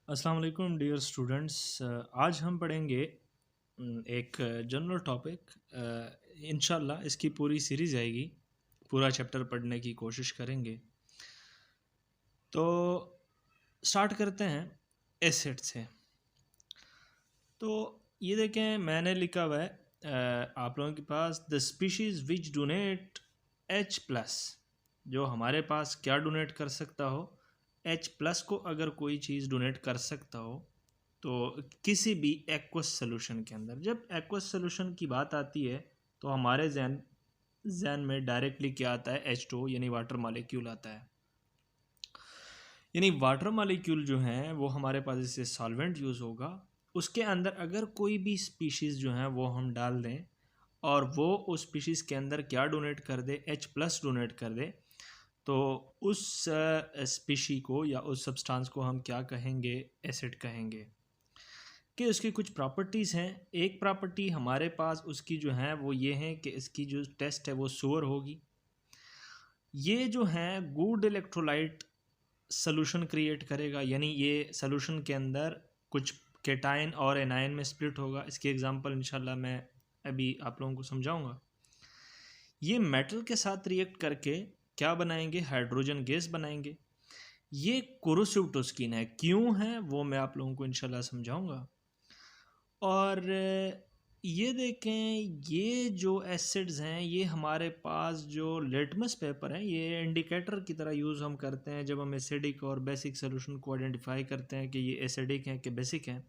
अस्सलाम वालेकुम dear students. आज हम पढ़ेंगे एक जनरल टॉपिक। इंशाल्लाह इसकी पूरी सीरीज़ आएगी, पूरा चैप्टर पढ़ने की कोशिश करेंगे। तो स्टार्ट करते हैं एसिड से। तो ये देखें, मैंने लिखा हुआ है आप लोगों के पास the species which donate H plus. जो हमारे पास क्या डोनेट कर सकता हो, H प्लस को अगर कोई चीज़ डोनेट कर सकता हो तो किसी भी एक्वस सोल्यूशन के अंदर। जब एक्वस सोल्यूशन की बात आती है तो हमारे जहन में डायरेक्टली क्या आता है, H2 यानी वाटर मॉलिक्यूल आता है। यानी वाटर मॉलिक्यूल जो है वो हमारे पास जैसे सॉल्वेंट यूज़ होगा, उसके अंदर अगर कोई भी स्पीशीज़ जो है वो हम डाल दें और वो उस स्पीशीज़ के अंदर क्या डोनेट कर दे, H प्लस डोनेट कर दे, तो उस स्पीशी को या उस सब्सटेंस को हम क्या कहेंगे, एसिड कहेंगे। कि उसकी कुछ प्रॉपर्टीज़ हैं। एक प्रॉपर्टी हमारे पास उसकी जो है वो ये है कि इसकी जो टेस्ट है वो सुअर होगी। ये जो है गुड इलेक्ट्रोलाइट सॉल्यूशन क्रिएट करेगा, यानी ये सॉल्यूशन के अंदर कुछ केटाइन और एनायन में स्प्लिट होगा। इसकी एग्जांपल इंशाल्लाह मैं अभी आप लोगों को समझाऊंगा। ये मेटल के साथ रिएक्ट करके क्या बनाएंगे, हाइड्रोजन गैस बनाएंगे। ये कोरोसिव टू स्किन है, क्यों है वो मैं आप लोगों को इंशाल्लाह समझाऊंगा। और ये देखें, ये जो एसिड्स हैं ये हमारे पास जो लिटमस पेपर है, ये इंडिकेटर की तरह यूज़ हम करते हैं जब हम एसिडिक और बेसिक सोल्यूशन को आइडेंटिफाई करते हैं कि ये एसिडिक हैं कि बेसिक हैं।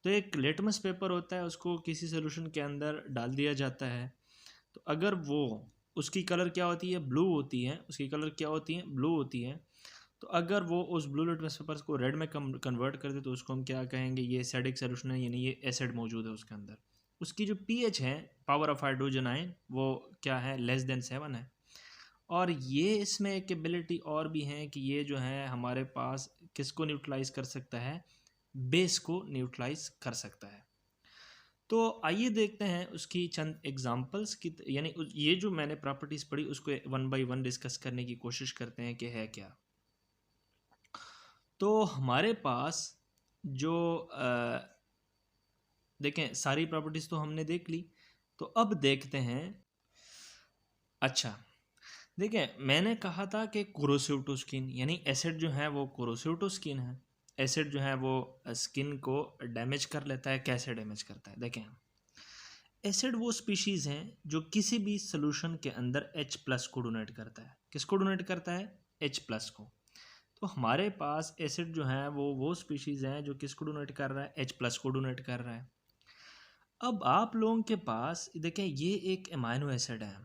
तो एक लिटमस पेपर होता है, उसको किसी सोल्यूशन के अंदर डाल दिया जाता है। तो अगर वो, उसकी कलर क्या होती है, ब्लू होती है, उसकी कलर क्या होती है, ब्लू होती है। तो अगर वो उस ब्लू लिटमस पेपर को रेड में कन्वर्ट कर दे तो उसको हम क्या कहेंगे, ये एसिडिक सोल्यूशन है, यानी ये एसिड मौजूद है उसके अंदर। उसकी जो पीएच है, पावर ऑफ हाइड्रोजन आयन, वो क्या है, <<7 है। और ये इसमें एक एबिलिटी और भी है कि ये जो है हमारे पास किसको न्यूट्रलाइज कर सकता है, बेस को न्यूट्रलाइज कर सकता है। तो आइए देखते हैं उसकी चंद एग्जांपल्स की, यानी ये जो मैंने प्रॉपर्टीज़ पढ़ी उसको वन बाय वन डिस्कस करने की कोशिश करते हैं कि है क्या। तो हमारे पास जो देखें, सारी प्रॉपर्टीज़ तो हमने देख ली। तो अब देखते हैं। अच्छा, देखें, मैंने कहा था कि कोरोसिव टू स्किन, यानी एसिड जो है वो कोरोसिव टू स्किन है। एसिड जो है वो स्किन को डैमेज कर लेता है। कैसे डैमेज करता है, देखें। एसिड वो स्पीशीज़ हैं जो किसी भी सोल्यूशन के अंदर H प्लस को डोनेट करता है। किसको डोनेट करता है, H प्लस को। तो हमारे पास एसिड जो है वो स्पीशीज़ हैं जो किसको डोनेट कर रहा है, H प्लस को डोनेट कर रहा है। अब आप लोगों के पास देखें, ये एक अमाइनो एसिड है।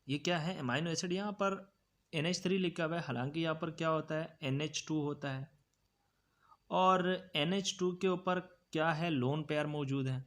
ये क्या है, अमाइनो एसिड। यहाँ पर NH3 लिखा हुआ है, हालांकि यहाँ पर क्या होता है, NH2 होता है। और NH2 के ऊपर क्या है, लोन पेयर मौजूद है।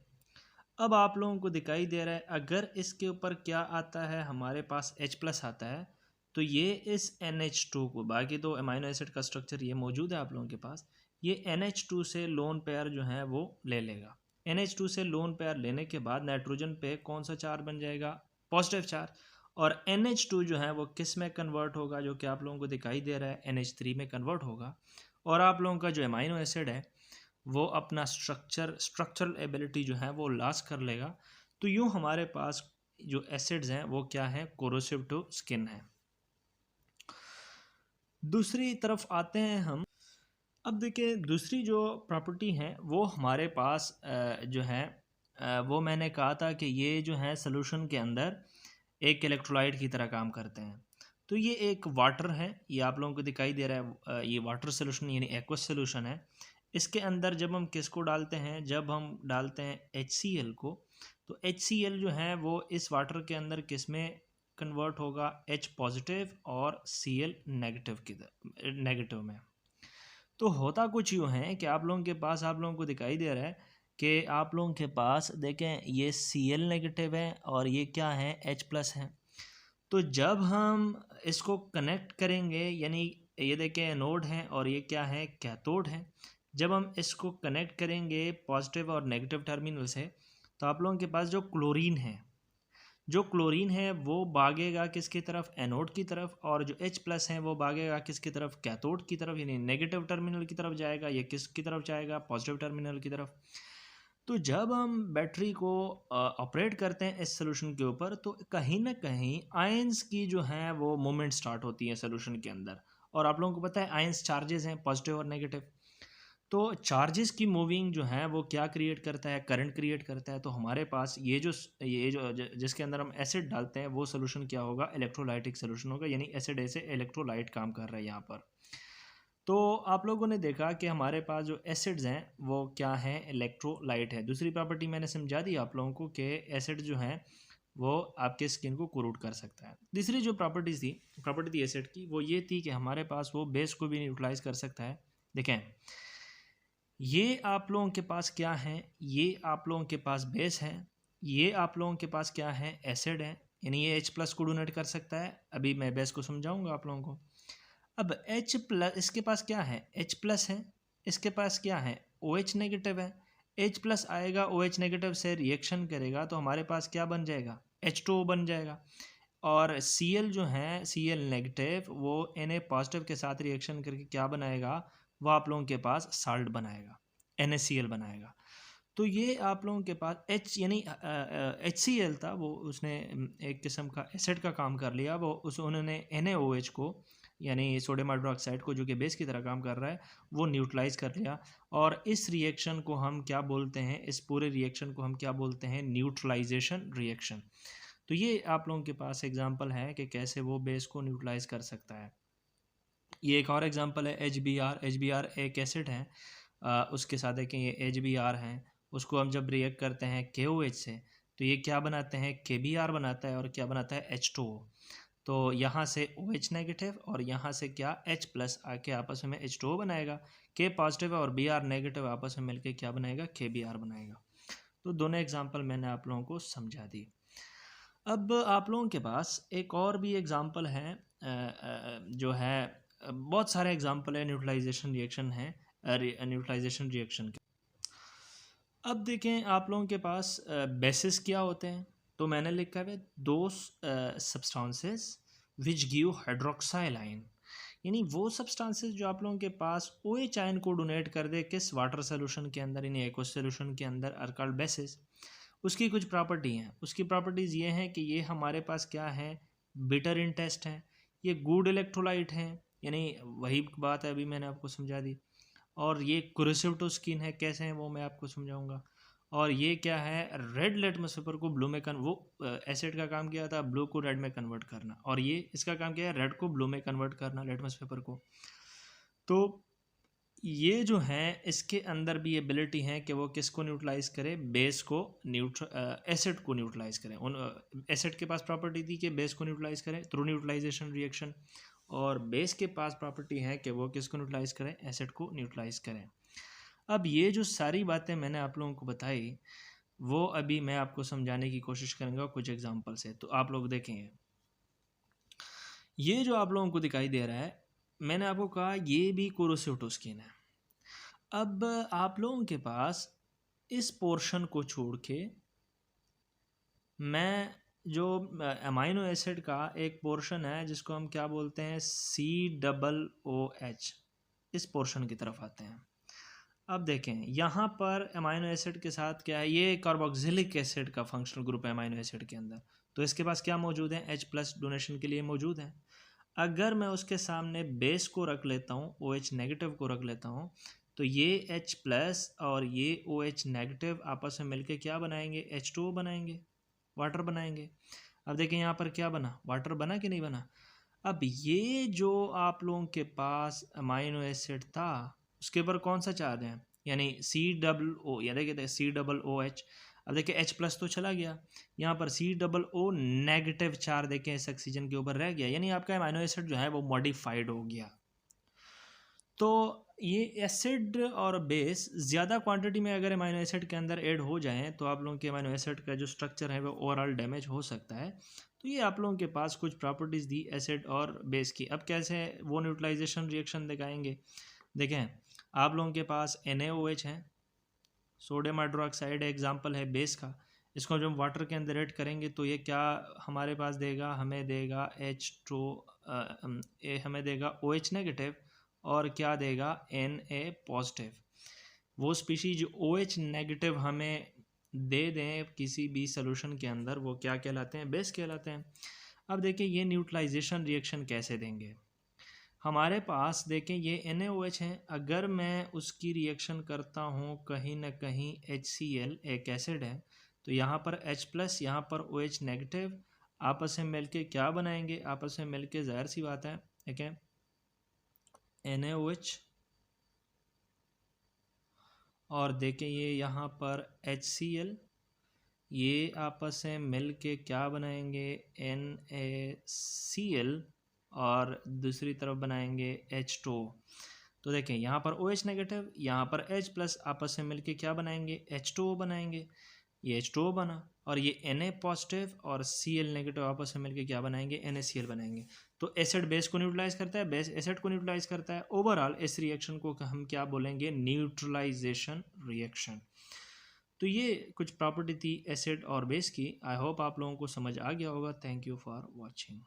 अब आप लोगों को दिखाई दे रहा है, अगर इसके ऊपर क्या आता है, हमारे पास H प्लस आता है, तो ये इस NH2 को, बाकी तो अमाइनो एसिड का स्ट्रक्चर ये मौजूद है आप लोगों के पास, ये NH2 से लोन पेयर जो है वो ले लेगा। NH2 से लोन पेयर लेने के बाद नाइट्रोजन पे कौन सा चार्ज बन जाएगा, पॉजिटिव चार्ज। और NH2 जो है वो किस में कन्वर्ट होगा, जो कि आप लोगों को दिखाई दे रहा है, NH3 में कन्वर्ट होगा। और आप लोगों का जो अमाइनो एसिड है वो अपना स्ट्रक्चरल एबिलिटी जो है वो लॉस कर लेगा। तो यूँ हमारे पास जो एसिड्स हैं वो क्या है, कोरोसिव टू स्किन है। दूसरी तरफ आते हैं हम। अब देखिए, दूसरी जो प्रॉपर्टी है वो हमारे पास जो है वो मैंने कहा था कि ये जो है सोल्यूशन के अंदर एक इलेक्ट्रोलाइट की तरह काम करते हैं। तो ये एक वाटर है, ये आप लोगों को दिखाई दे रहा है, ये वाटर सोल्यूशन यानी एक्वस सोल्यूशन है। इसके अंदर जब हम किसको डालते हैं, जब हम डालते हैं HCl को, तो HCl जो है वो इस वाटर के अंदर किस में कन्वर्ट होगा, H पॉजिटिव और Cl नेगेटिव की नेगेटिव में। तो होता कुछ यूँ है कि आप लोगों के पास, आप लोगों को दिखाई दे रहा है कि आप लोगों के पास देखें, ये Cl नेगेटिव है और ये क्या है, H प्लस है। तो जब हम इसको कनेक्ट करेंगे, यानी ये देखें एनोड है और ये क्या है, कैथोड है। जब हम इसको कनेक्ट करेंगे पॉजिटिव और नेगेटिव टर्मिनल से, तो आप लोगों के पास जो क्लोरीन है, जो क्लोरीन है वो भागेगा किसकी तरफ, एनोड की तरफ, और जो H+ है वो भागेगा किसकी तरफ, कैथोड की तरफ, यानी नेगेटिव टर्मिनल की तरफ जाएगा। ये किसकी तरफ जाएगा, पॉजिटिव टर्मिनल की तरफ। तो जब हम बैटरी को ऑपरेट करते हैं इस सोल्यूशन के ऊपर, तो कहीं ना कहीं आयंस की जो है वो मूवमेंट स्टार्ट होती है सोल्यूशन के अंदर। और आप लोगों को पता है आयंस चार्जेस हैं, पॉजिटिव और नेगेटिव। तो चार्जेस की मूविंग जो है वो क्या क्रिएट करता है, करंट क्रिएट करता है। तो हमारे पास ये जो जिसके अंदर हम एसिड डालते हैं वो सोल्यूशन क्या होगा, इलेक्ट्रोलाइटिक सोल्यूशन होगा, यानी एसिड ऐसे इलेक्ट्रोलाइट काम कर रहा है यहाँ पर। तो आप लोगों ने देखा कि हमारे पास जो एसिड्स हैं वो क्या हैं, इलेक्ट्रोलाइट है। दूसरी प्रॉपर्टी मैंने समझा दी आप लोगों को कि एसिड जो है वो आपके स्किन को कोरूड कर सकता है। तीसरी जो प्रॉपर्टी थी एसिड की, वो ये थी कि हमारे पास वो बेस को भी न्यूट्रलाइज कर सकता है। देखें, ये आप लोगों के पास क्या है, ये आप लोगों के पास बेस है, ये आप लोगों के पास क्या है, एसिड है, यानी ये H+ को डोनेट कर सकता है। अभी मैं बेस को समझाऊंगा आप लोगों को। अब H+ इसके पास क्या है, H+ है, इसके पास क्या है, OH नेगेटिव है। H+ आएगा OH नेगेटिव से रिएक्शन करेगा तो हमारे पास क्या बन जाएगा, H2O बन जाएगा। और Cl जो है, Cl नेगेटिव, वो Na पॉजिटिव के साथ रिएक्शन करके क्या बनाएगा, वो आप लोगों के पास साल्ट बनाएगा, NaCl बनाएगा। तो ये आप लोगों के पास H यानी HCl था, वो उसने एक किस्म का एसिड का काम कर लिया। वो उन्होंने NaOH को, यानी सोडियम हाइड्रोक्साइड को, जो कि बेस की तरह काम कर रहा है, वो न्यूट्रलाइज कर लिया। और इस रिएक्शन को हम क्या बोलते हैं, इस पूरे रिएक्शन को हम क्या बोलते हैं, न्यूट्रलाइजेशन रिएक्शन। तो ये आप लोगों के पास एग्जांपल है कि कैसे वो बेस को न्यूट्रलाइज कर सकता है। ये एक और एग्जांपल है HBr एक एसिड है, उसके साथ देखें ये HBr है, उसको हम जब रिएक्ट करते हैं KOH से तो ये क्या बनाते हैं, KBr बनाता है, और क्या बनाता है, H2O। तो यहाँ से OH नेगेटिव और यहाँ से क्या, H+ आके आपस में H2O बनाएगा। K पॉजिटिव और Br नेगेटिव आपस में मिलके क्या बनाएगा, KBr बनाएगा। तो दोनों एग्जांपल मैंने आप लोगों को समझा दी। अब आप लोगों के पास एक और भी एग्जांपल है, जो है बहुत सारे एग्जांपल है न्यूट्रलाइजेशन रिएक्शन है, न्यूट्रलाइजेशन रिएक्शन के। अब देखें आप लोगों के पास बेसिस क्या होते हैं। तो मैंने लिखा है दो substances which give hydroxyl ion, यानी वो सब्सटेंसेस जो आप लोगों के पास OH आयन को डोनेट कर दे किस वाटर सोल्यूशन के अंदर, यानी एक्वस सोल्यूशन के अंदर, आर कॉल्ड बेसिस। उसकी कुछ प्रॉपर्टी हैं, उसकी प्रॉपर्टीज़ ये हैं कि ये हमारे पास क्या है, बिटर इन टेस्ट है, ये गुड इलेक्ट्रोलाइट है, यानी वही बात है अभी मैंने आपको समझा दी। और ये कोरोसिव टू स्किन है, कैसे हैं वो मैं आपको समझाऊंगा। और ये क्या है, रेड लेटमस पेपर को ब्लू में वो एसिड का काम किया था ब्लू को रेड में कन्वर्ट करना, और ये इसका काम किया है रेड को ब्लू में कन्वर्ट करना, लेटमस पेपर को। तो ये जो है इसके अंदर भी एबिलिटी है कि वो किसको न्यूट्रलाइज करे, बेस को, एसिड को न्यूट्रलाइज करें। उन एसिड के पास प्रॉपर्टी थी कि बेस को न्यूट्रलाइज करें थ्रू न्यूट्रलाइजेशन रिएक्शन, और बेस के पास प्रॉपर्टी है कि वो किसको न्यूट्रलाइज करें, एसिड को न्यूट्रलाइज करें। अब ये जो सारी बातें मैंने आप लोगों को बताई, वो अभी मैं आपको समझाने की कोशिश करूँगा कुछ एग्जांपल से। तो आप लोग देखेंगे, ये जो आप लोगों को दिखाई दे रहा है, मैंने आपको कहा ये भी कोरोसिव टू स्किन है। अब आप लोगों के पास इस पोर्शन को छोड़ के मैं जो अमाइनो एसिड का एक पोर्शन है जिसको हम क्या बोलते हैं, COOH, इस पोर्शन की तरफ आते हैं। अब देखें यहाँ पर अमाइनो एसिड के साथ क्या है, ये कार्बोक्सिलिक एसिड का फंक्शनल ग्रुप है अमाइनो एसिड के अंदर। तो इसके पास क्या मौजूद है, H+ डोनेशन के लिए मौजूद है। अगर मैं उसके सामने बेस को रख लेता हूँ, OH नेगेटिव को रख लेता हूँ, तो ये H+ और ये OH नेगेटिव आपस में मिलके क्या बनाएंगे, H2O बनाएंगे, वाटर बनाएंगे। अब देखें यहाँ पर क्या बना, वाटर बना कि नहीं बना। अब ये जो आप लोगों के पास अमाइनो एसिड था उसके ऊपर कौन सा चार्ज है, यानी COO, या देखिए COOH। अब देखिए H+ तो चला गया, यहाँ पर COO नेगेटिव चार्ज देखें इस ऑक्सीजन के ऊपर रह गया, यानी आपका अमाइनो एसिड जो है वो मॉडिफाइड हो गया। तो ये एसिड और बेस ज़्यादा क्वांटिटी में अगर अमाइनो एसिड के अंदर ऐड हो जाएं तो आप लोगों के अमाइनो एसिड का जो स्ट्रक्चर है वो ओवरऑल डैमेज हो सकता है। तो ये आप लोगों के पास कुछ प्रॉपर्टीज़ दी एसिड और बेस की। अब कैसे वो न्यूट्रलाइजेशन रिएक्शन दिखाएंगे, देखें आप लोगों के पास NaOH है, सोडियम हाइड्रोक्साइड एग्जाम्पल है बेस का, इसको जब वाटर के अंदर ऐड करेंगे तो ये क्या हमारे पास देगा, हमें देगा H2 हमें देगा OH नेगेटिव और क्या देगा Na पॉजिटिव। वो स्पीशीज OH नेगेटिव हमें दे दें किसी भी सोल्यूशन के अंदर, वो क्या कहलाते हैं, बेस कहलाते हैं। अब देखिए ये न्यूट्रलाइजेशन रिएक्शन कैसे देंगे। हमारे पास देखें ये NaOH है, अगर मैं उसकी रिएक्शन करता हूँ कहीं ना कहीं HCl एक एसिड है, तो यहाँ पर H+, यहाँ पर OH नेगेटिव आपस में मिलके क्या बनाएंगे, आपस में मिलके जाहिर सी बात है, ठीक है, NaOH और देखें ये यहाँ पर HCl, ये आपस में मिल के क्या बनाएंगे NaCl और दूसरी तरफ बनाएंगे H2। तो देखें यहाँ पर OH नेगेटिव, यहाँ पर H+ आपस में मिलके क्या बनाएंगे H2O बनाएंगे, ये H2O बना, और ये Na पॉजिटिव और Cl नेगेटिव आपस में मिलके क्या बनाएंगे NaCl बनाएंगे। तो एसिड बेस को न्यूट्रलाइज करता है, बेस एसिड को न्यूट्रलाइज करता है। ओवरऑल इस रिएक्शन को हम क्या बोलेंगे, न्यूट्रलाइजेशन रिएक्शन। तो ये कुछ प्रॉपर्टी थी एसिड और बेस की। आई होप आप लोगों को समझ आ गया होगा। Thank you for watching.